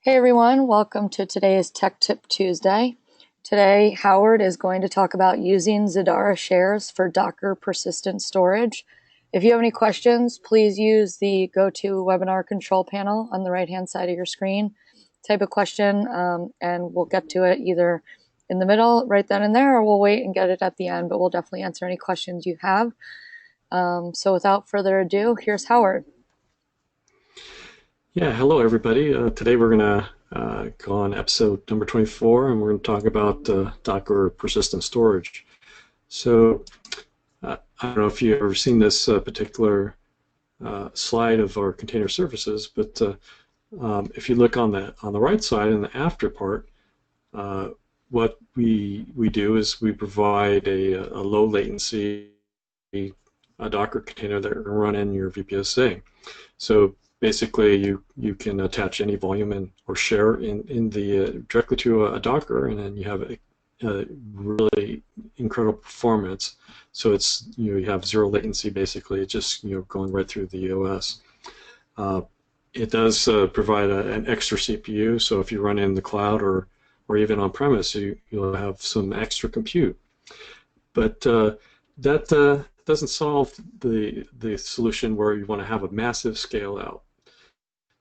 Hey everyone, welcome to today's Tech Tip Tuesday. Today, Howard is going to talk about using Zadara shares for Docker persistent storage. If you have any questions, please use the GoToWebinar control panel on the right-hand side of your screen. Type a question and we'll get to it either in the middle, right then and there, or we'll wait and get it at the end, but we'll definitely answer any questions you have. So without further ado, here's Howard. Yeah, hello everybody. Today we're going to go on episode number 24 and we're going to talk about Docker persistent storage. So I don't know if you've ever seen this particular slide of our container services, but if you look on the right side in the after part, what we do is we provide a low latency Docker container that can run in your VPSA. So basically, you can attach any volume or share in the directly to a Docker, and then you have a really incredible performance. So it's you have zero latency basically. It's just going right through the OS. It does provide an extra CPU. So if you run in the cloud or even on premise, you'll have some extra compute. But that doesn't solve the solution where you want to have a massive scale out.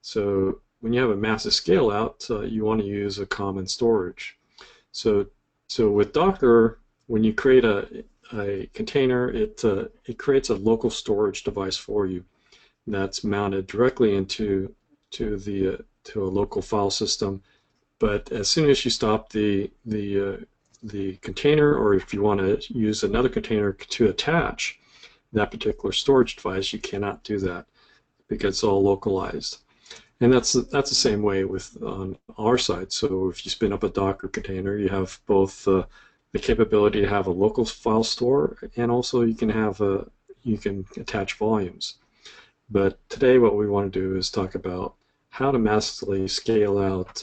So when you have a massive scale out, you want to use a common storage. So with Docker, when you create a container, it creates a local storage device for you that's mounted directly into to a local file system. But as soon as you stop the container, or if you want to use another container to attach that particular storage device, you cannot do that because it's all localized. And that's the same way with on our side. So if you spin up a Docker container, you have both the capability to have a local file store, and also you can attach volumes. But today, what we want to do is talk about how to massively scale out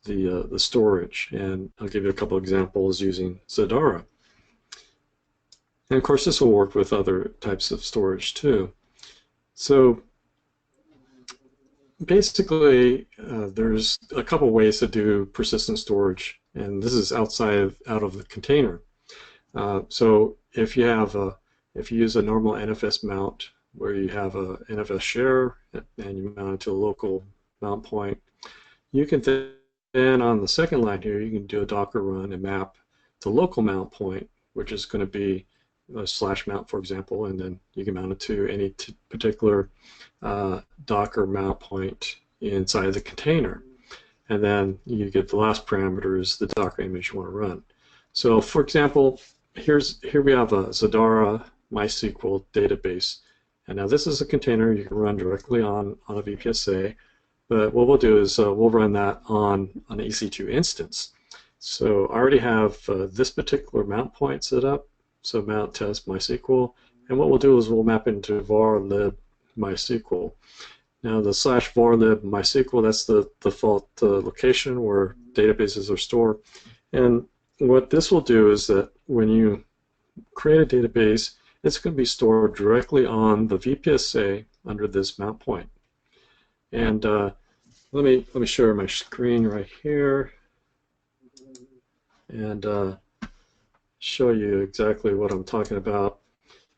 the storage, and I'll give you a couple examples using Zadara. And of course, this will work with other types of storage too. So basically, there's a couple ways to do persistent storage, and this is out of the container. So if you use a normal NFS mount where you have a NFS share and you mount it to a local mount point, you can then on the second line here you can do a Docker run and map the local mount point, which is going to be a /mount, for example, and then you can mount it to any particular Docker mount point inside the container. And then you get the last parameter is the Docker image you want to run. So for example, here we have a Zadara MySQL database. And now this is a container you can run directly on a VPSA. But what we'll do is we'll run that on an EC2 instance. So I already have this particular mount point set up. So mount test MySQL, and what we'll do is we'll map into var lib MySQL. Now the /var lib MySQL, that's the default location where databases are stored. And what this will do is that when you create a database, it's going to be stored directly on the VPSA under this mount point. And let me share my screen right here. And show you exactly what I'm talking about.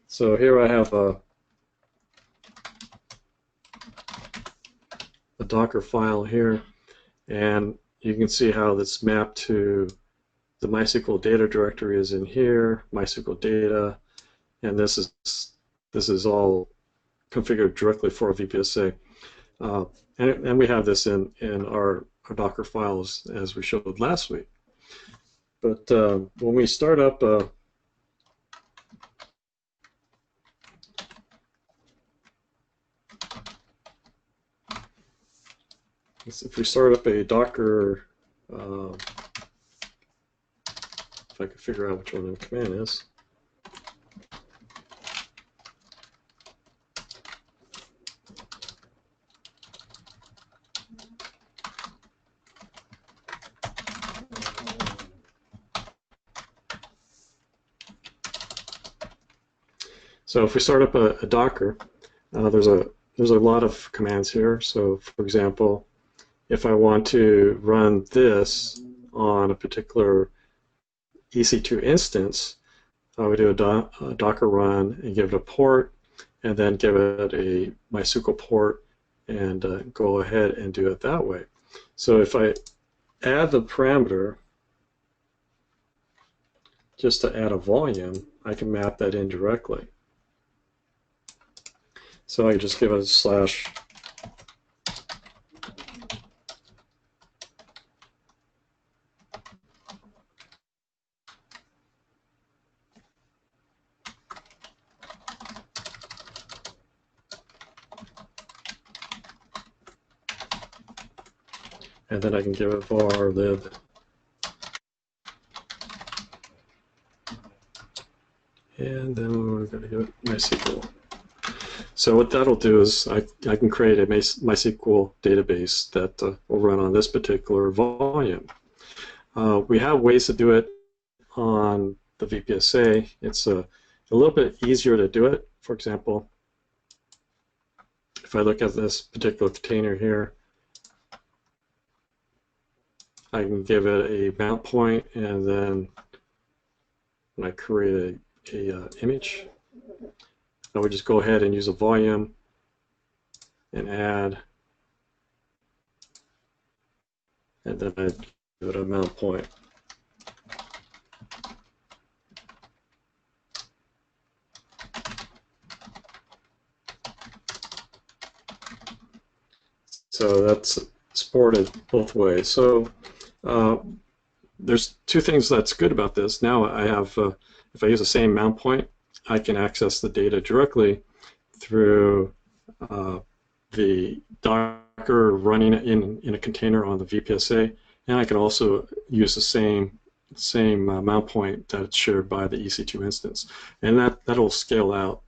So here I have a Docker file here, and you can see how this mapped to the MySQL data directory is in here, MySQL data, and this is all configured directly for a VPSA. And we have this in our Docker files as we showed last week. But when we start up if we start up a Docker, if I can figure out which one the command is. So if we start up a Docker, there's a lot of commands here. So for example, if I want to run this on a particular EC2 instance, I would do a Docker run and give it a port, and then give it a MySQL port, and go ahead and do it that way. So if I add the parameter just to add a volume, I can map that in directly. So I just give it a slash and then I can give it var lib, and then we're going to give it MySQL. So what that'll do is I can create a MySQL database that will run on this particular volume. We have ways to do it on the VPSA. It's a little bit easier to do it. For example, if I look at this particular container here, I can give it a mount point, and then when I create a image, I would just go ahead and use a volume and add, and then I'd give it a mount point. So that's supported both ways. So there's two things that's good about this. Now I have, if I use the same mount point, I can access the data directly through the Docker running in a container on the VPSA, and I can also use the same mount point that's shared by the EC2 instance, and that'll scale out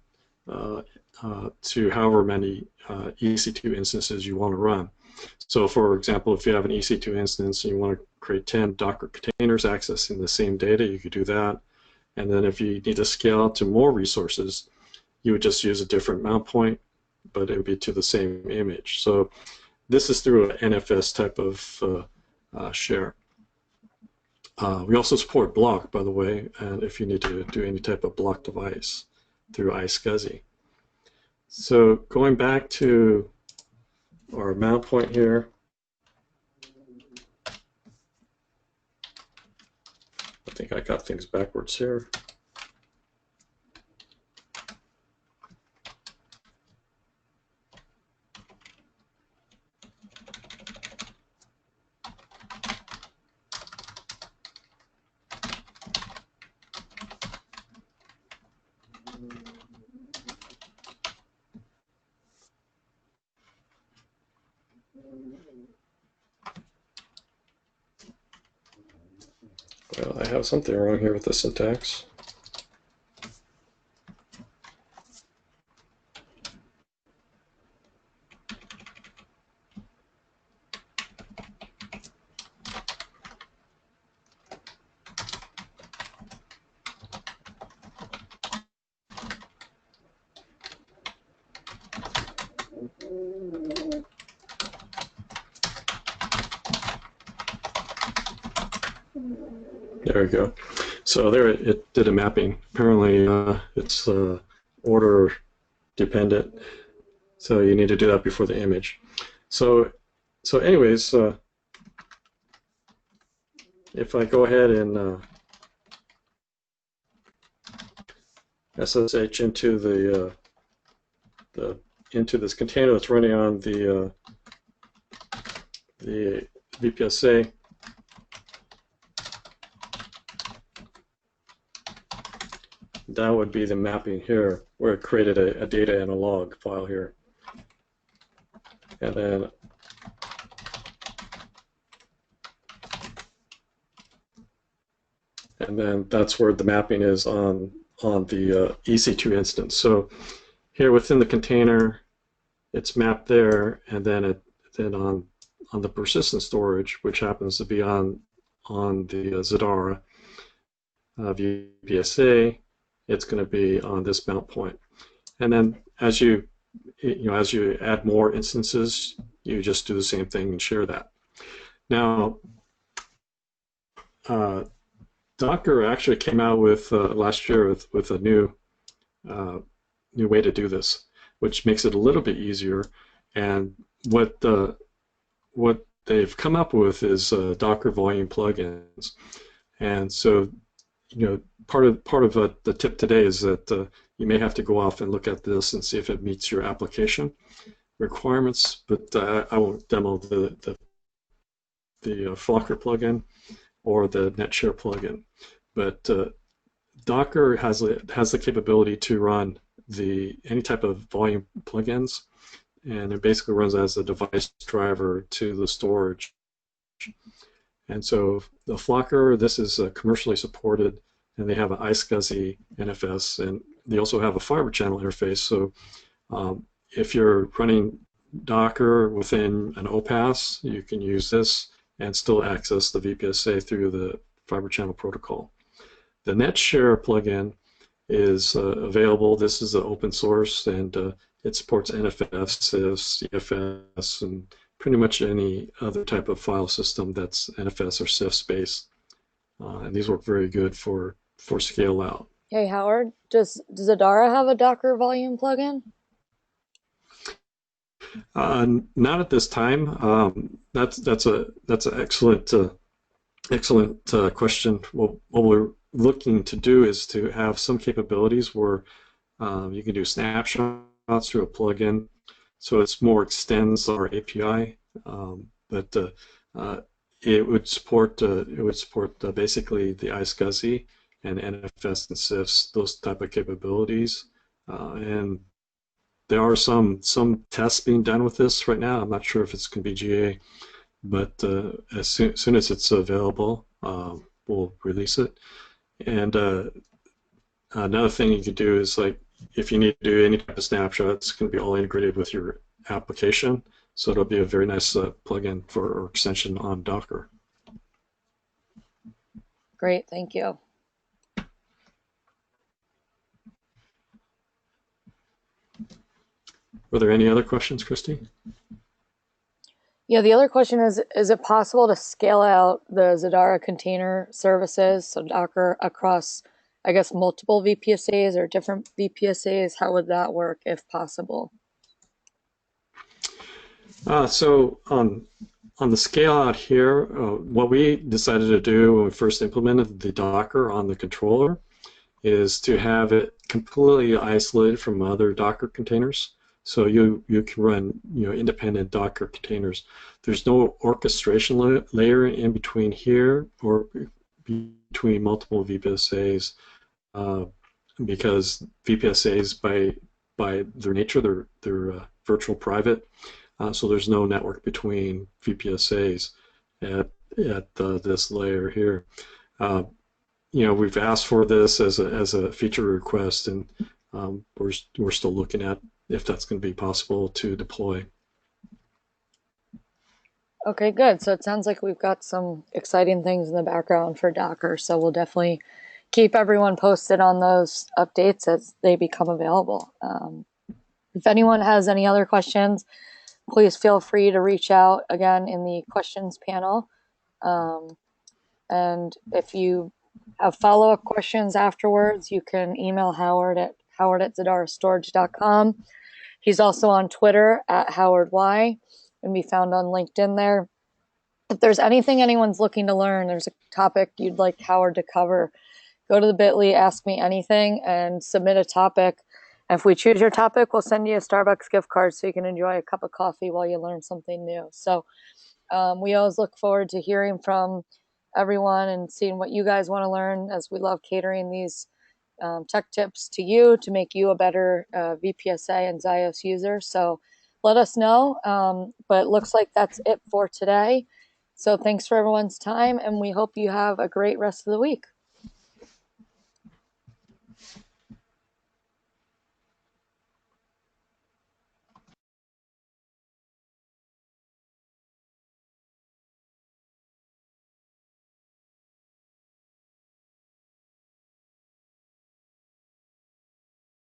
to however many EC2 instances you want to run. So for example, if you have an EC2 instance and you want to create 10 Docker containers accessing the same data, you could do that. And then if you need to scale out to more resources, you would just use a different mount point, but it would be to the same image. So this is through an NFS type of share. We also support block, by the way, and if you need to do any type of block device through iSCSI. So going back to our mount point here, I think I got things backwards here. Well, I have something wrong here with the syntax. There we go. So there it did a mapping. Apparently it's order dependent, so you need to do that before the image. So anyways, if I go ahead and SSH into into this container that's running on the VPSA, that would be the mapping here, where it created a data and a log file here. And then that's where the mapping is on the EC2 instance. So here within the container, it's mapped there, and then on the persistent storage, which happens to be on the Zadara VPSA, it's going to be on this mount point. And then as you add more instances, you just do the same thing and share that. Now, Docker actually came out with last year with a new way to do this, which makes it a little bit easier. And what they've come up with is Docker volume plugins. And so, part of the tip today is that you may have to go off and look at this and see if it meets your application requirements. But I won't demo the Flocker plugin or the NetShare plugin. But Docker has the capability to run any type of volume plugins, and it basically runs as a device driver to the storage. And so the Flocker, this is commercially supported, and they have an iSCSI NFS, and they also have a fiber channel interface. So if you're running Docker within an OPAS, you can use this and still access the VPSA through the fiber channel protocol. The NetShare plugin is available. This is open source, and it supports NFS, CIFS, CFS, and pretty much any other type of file system that's NFS or CIFS based. And these work very good for scale out. Hey Howard, does Zadara have a Docker volume plugin? Not at this time. That's an excellent question. What we're looking to do is to have some capabilities where you can do snapshots through a plugin, so it's more extends our API, but it would support basically the iSCSI and NFS and CIFS, those type of capabilities, and there are some tests being done with this right now. I'm not sure if it's going to be GA, but as soon as it's available, we'll release it. And another thing you could do is, like, if you need to do any type of snapshot, it's going to be all integrated with your application. So it'll be a very nice plugin or extension on Docker. Great, thank you. Were there any other questions, Christy? Yeah, the other question is it possible to scale out the Zadara container services, so Docker, across, I guess, multiple VPSAs or different VPSAs? How would that work if possible? So on the scale out here, what we decided to do when we first implemented the Docker on the controller is to have it completely isolated from other Docker containers. So you can run independent Docker containers. There's no orchestration layer in between here or between multiple VPSAs, because VPSAs by their nature they're virtual private. So there's no network between VPSAs at this layer here. We've asked for this as a feature request, and we're still looking at if that's going to be possible to deploy. Okay, good. So it sounds like we've got some exciting things in the background for Docker. So we'll definitely keep everyone posted on those updates as they become available. If anyone has any other questions, please feel free to reach out again in the questions panel. And if you have follow-up questions afterwards, you can email Howard at howard@zadarastorage.com. He's also on Twitter at HowardY, and be found on LinkedIn there. If there's anything anyone's looking to learn, there's a topic you'd like Howard to cover, go to the bit.ly, ask me anything, and submit a topic. And if we choose your topic, we'll send you a Starbucks gift card so you can enjoy a cup of coffee while you learn something new. So we always look forward to hearing from everyone and seeing what you guys want to learn, as we love catering these tech tips to you to make you a better VPSA and Zios user. So let us know. But it looks like that's it for today. So thanks for everyone's time, and we hope you have a great rest of the week.